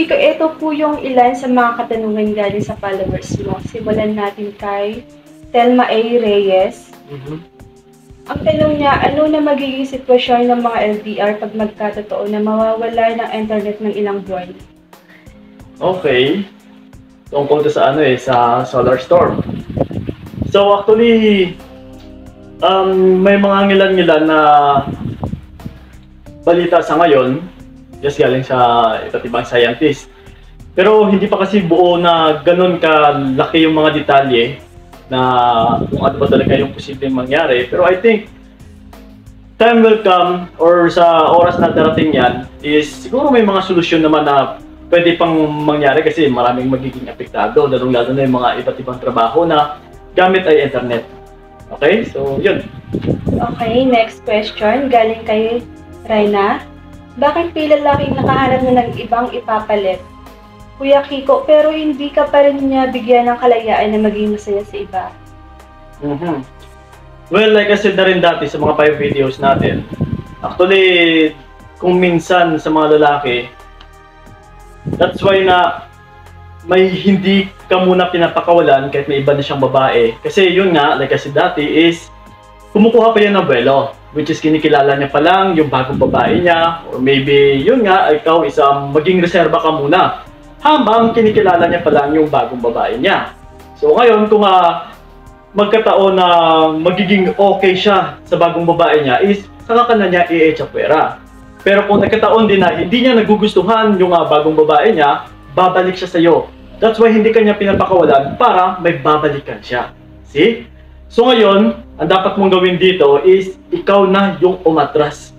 Kiko, ito po yung ilan sa mga katanungan galing sa followers mo. Simulan natin kay Telma A. Reyes. Ang tanong niya, ano na magiging sitwasyon ng mga LDR pag magkatotoo na mawawala ng internet ng ilang buwan? Okay. Tungkol to sa sa solar storm. So actually, may mga ngilan-ngilan na balita sa ngayon, just galing sa iba't ibang scientist. Pero hindi pa kasi buo na ganun kalaki yung mga detalye na kung ano ba talaga yung posibleng mangyari. Pero I think time will come, or sa oras na darating yan, is siguro may mga solusyon naman na pwede pang mangyari kasi maraming magiging apektado, lalong-lalo na yung mga iba't ibang trabaho na gamit ay internet. Okay? So, yun. Okay, next question. Galing kay Reyna. Bakit pila lalaking nakahanap na ng ibang ipapalit? Kuya Kiko, pero hindi ka pa rin niya bigyan ng kalayaan na maging masaya sa iba. Well, like I said na rin dati sa mga 5 videos natin, actually, kung minsan sa mga lalaki, that's why na may hindi ka muna pinapakawalan kahit may iba na siyang babae. Kasi yun nga, like I said dati, is kumukuha pa yan ng buwelo, which is kinikilala niya pa lang yung bagong babae niya, or maybe yun nga, ikaw isang maging reserba ka muna habang kinikilala niya pa lang yung bagong babae niya. So ngayon, kung magkataon na magiging okay siya sa bagong babae niya, is saka ka na niya i-echapwera. Pero kung nagkataon din na hindi niya nagugustuhan yung bagong babae niya, babalik siya sa'yo. That's why hindi ka niya pinapakawalan para may babalikan siya. See? So ngayon, ang dapat mong gawin dito is ikaw na yung umatras.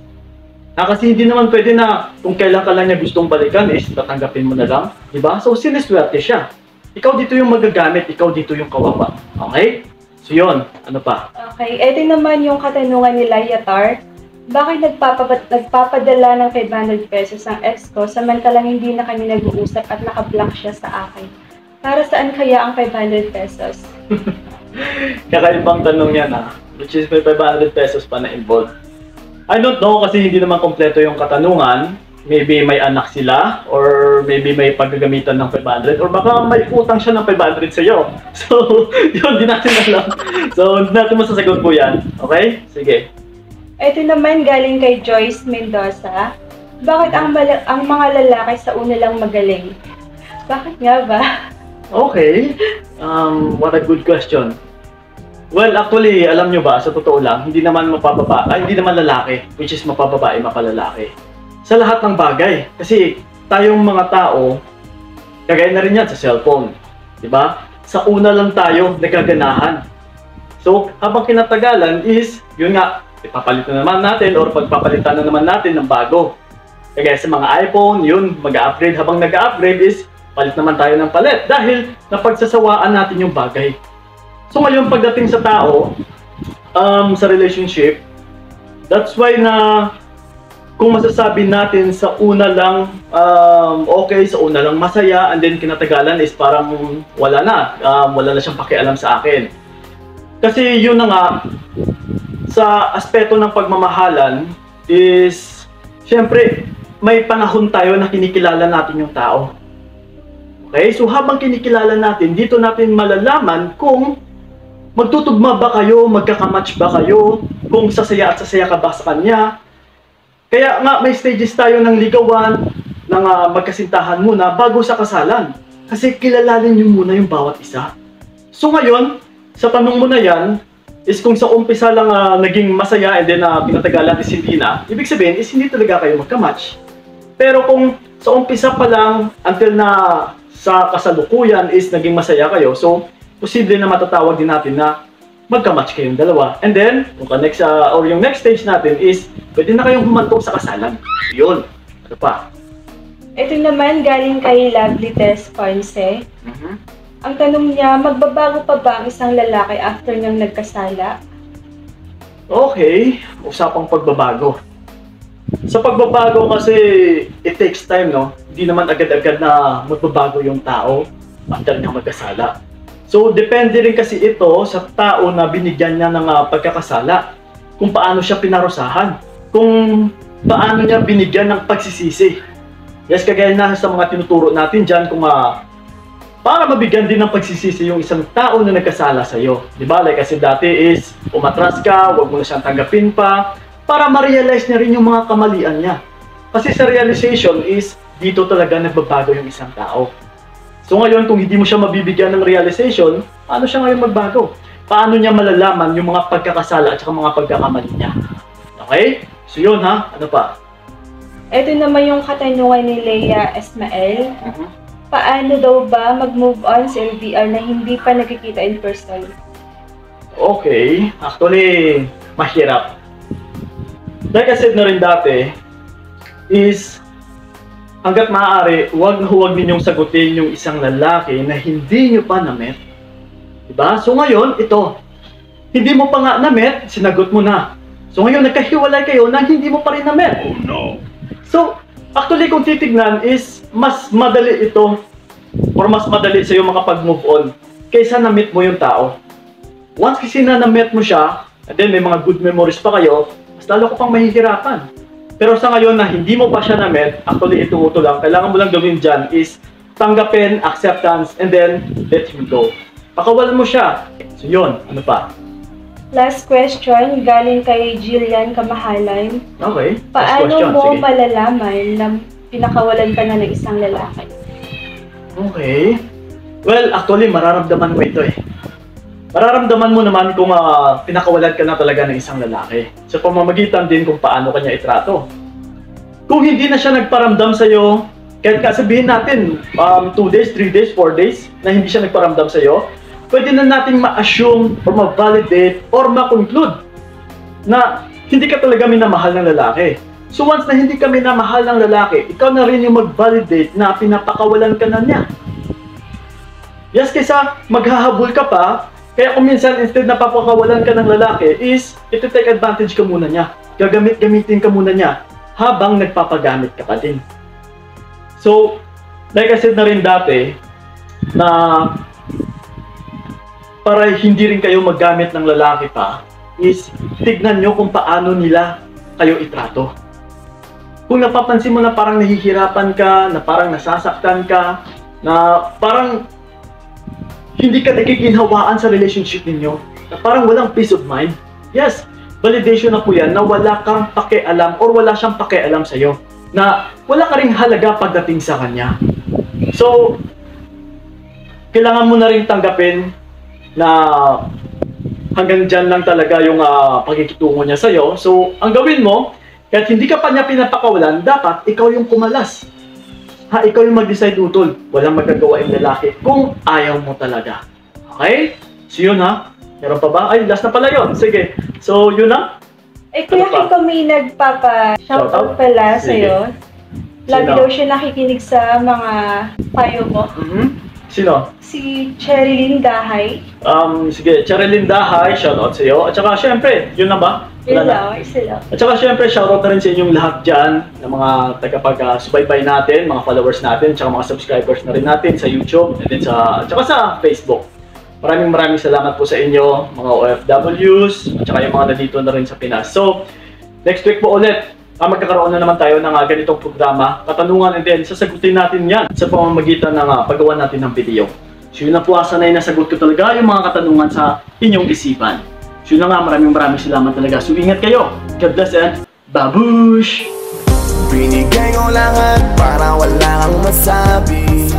Kasi hindi naman pwede na kung kailan ka lang niya gustong balikan is tatanggapin mo na lang. Diba? So siniswerte siya. Ikaw dito yung magagamit, ikaw dito yung kawawa. Okay? So yun, ano pa? Okay, eto naman yung katanungan ni Layatar. Bakit nagpapadala ng 500 pesos ang ex ko samantalang hindi na kami nag-uusap at naka-block siya sa akin? Para saan kaya ang 500 pesos? Kakaibang tanong yan which is may 500 pesos pa na involved. I don't know kasi hindi naman kompleto yung katanungan. Maybe may anak sila, or maybe may paggagamitan ng 500, or baka may utang siya ng 500 sa'yo. So, yun, di natin alam. So, hindi natin masasagot po yan. Okay? Sige. Ito naman galing kay Joyce Mendoza. Bakit ang mga lalaki sa una lang magaling? Bakit nga ba? Okay. What a good question. Well, actually, alam nyo ba, sa totoo lang, hindi naman hindi naman lalaki, which is mapababae, mapalalaki. Sa lahat ng bagay. Kasi tayong mga tao, kagaya na rin yan sa cellphone. Diba? Sa una lang tayo nagaganahan. So, habang kinatagalan is, yun nga, ipapalitan na naman natin or pagpapalitan na naman natin ng bago. Kagaya sa mga iPhone, yun, mag-upgrade. Habang nag-upgrade is, palit naman tayo ng palit dahil napagsasawaan natin yung bagay. So ngayon, pagdating sa tao, sa relationship, that's why na kung masasabi natin sa una lang okay, sa una lang masaya, and then kinatagalan is parang wala na siyang pakialam sa akin. Kasi yun na nga, sa aspeto ng pagmamahalan is, syempre, may panahon tayo na kinikilala natin yung tao. Okay? So habang kinikilala natin, dito natin malalaman kung magtutugma ba kayo, magkakamatch ba kayo, kung sasaya at sasaya ka ba sa kanya. Kaya nga may stages tayo ng ligawan, ng magkasintahan muna bago sa kasalan. Kasi kilalanin nyo muna yung bawat isa. So ngayon, sa tanong mo na yan, is kung sa umpisa lang naging masaya and then pinatagalan is hindi na, ibig sabihin is hindi talaga kayo magkamatch. Pero kung sa umpisa pa lang until na sa kasalukuyan is naging masaya kayo, so posible na matatawag din natin na magka-match kayong dalawa. And then, yung next stage natin is, pwede na kayong humantong sa kasalan. Yun. Ano pa? Ito naman galing kay Lovely Tess Ponce. Ang tanong niya, magbabago pa ba ang isang lalaki after niyang nagkasala? Okay. Usapang pagbabago. Sa pagbabago kasi, it takes time, no? Hindi naman agad-agad na magbabago yung tao after niyang magkasala. So, depende rin kasi ito sa tao na binigyan niya ng pagkakasala. Kung paano siya pinarusahan. Kung paano niya binigyan ng pagsisisi. Yes, kagaya na sa mga tinuturo natin dyan kung para mabigyan din ng pagsisisi yung isang tao na nagkasala sa'yo. Diba? Like kasi dati is, umatras ka, huwag mo na siyang tanggapin pa, para ma-realize niya rin yung mga kamalian niya. Kasi sa realization is, dito talaga nagbabago yung isang tao. So ngayon, kung hindi mo siya mabibigyan ng realization, paano siya ngayon magbago? Paano niya malalaman yung mga pagkakasala at mga pagkakamali niya? Okay? So yun ha, ano pa? Ito naman yung katanungan ni Leia Esmael. Paano daw ba mag-move on sa LDR na hindi pa nakikita in person? Okay, actually, mahirap. Like I said na rin dati, is hanggat maaari, huwag ninyong sagutin yung isang lalaki na hindi nyo pa na-met. Diba? So ngayon, ito, hindi mo pa nga na-met, sinagot mo na. So ngayon, nagkahiwalay kayo na hindi mo pa rin na-met. Oh no! So, actually, kung titignan is, mas madali ito, or mas madali sa'yo makapag-move on, kaysa na-meet mo yung tao. Once kasi na-meet mo siya, and then may mga good memories pa kayo, mas lalo ko pang mahihirapan. Pero sa ngayon na hindi mo pa siya na-met, actually ito lang, kailangan mo lang gawin dyan is tanggapin, acceptance, and then let him go. Pakawalan mo siya. So yun, ano pa? Last question, galing kay Jillian Kamahalan. Okay. Last Paano question. mo Sige. malalaman na pinakawalan ka na ng isang lalaki? Okay. Well, actually, mararamdaman mo ito eh. Mararamdaman mo naman kung pinakawalan ka na talaga ng isang lalaki. Sa pamamagitan din kung paano kanya itrato. Kung hindi na siya nagparamdam sa'yo, kahit sabihin natin 2 days, 3 days, 4 days na hindi siya nagparamdam sa'yo, pwede na nating ma-assume or ma-validate or ma-conclude na hindi ka talaga minamahal ng lalaki. So once na hindi ka minamahal ng lalaki, ikaw na rin yung mag-validate na pinapakawalan ka na niya. Yes, kaysa maghahabol ka pa, kaya kung minsan instead na papakawalan ka ng lalaki is, ito take advantage ka muna niya. Gagamit-gamitin ka muna niya habang nagpapagamit ka pa din. So, like I said na rin dati, na para hindi rin kayo maggamit ng lalaki pa, is tignan nyo kung paano nila kayo itrato. Kung napapansin mo na parang nahihirapan ka, na parang nasasaktan ka, na parang hindi ka nakikinhawaan sa relationship ninyo, na parang walang peace of mind, yes, validation na po yan na wala kang pakialam or wala siyang pakialam sa'yo, na wala ka ring halaga pagdating sa kanya. So, kailangan mo na rin tanggapin na hanggang dyan lang talaga yung pagkikitungo niya sa'yo. So, ang gawin mo, kahit hindi ka pa niya pinapakawalan, dapat ikaw yung kumalas. Ikaw yung mag-decide utol. Walang magagawa yung lalaki kung ayaw mo talaga. Okay? So yun ha. Meron pa ba? Ay, last na pala yun. Sige. So yun na. Kuya Kiko may nagpapa-shoutout pala sa'yo. Lagi daw siya nakikinig sa mga payo mo. Sino? Si Cherilyn Dahay. Sige, Cherilyn Dahay, shoutout sa iyo. At saka syempre, yun na ba? Isa lang. At saka syempre, shoutout na rin sa inyong lahat dyan, ng mga tagapag-subaybay natin, mga followers natin, at saka mga subscribers na rin natin sa YouTube, at then at saka sa Facebook. Maraming salamat po sa inyo, mga OFWs, at saka yung mga nandito na rin sa Pinas. So, next week po ulit, magkakaroon na naman tayo ng ganitong programa, katanungan, and then sasagutin natin yan sa pamamagitan ng paggawa natin ng video. So yun na po, sanay nasagot ko talaga yung mga katanungan sa inyong isipan. So yun na nga, maraming salamat talaga. So ingat kayo, God bless and babush! Binigay ko lahat para wala kang masabi.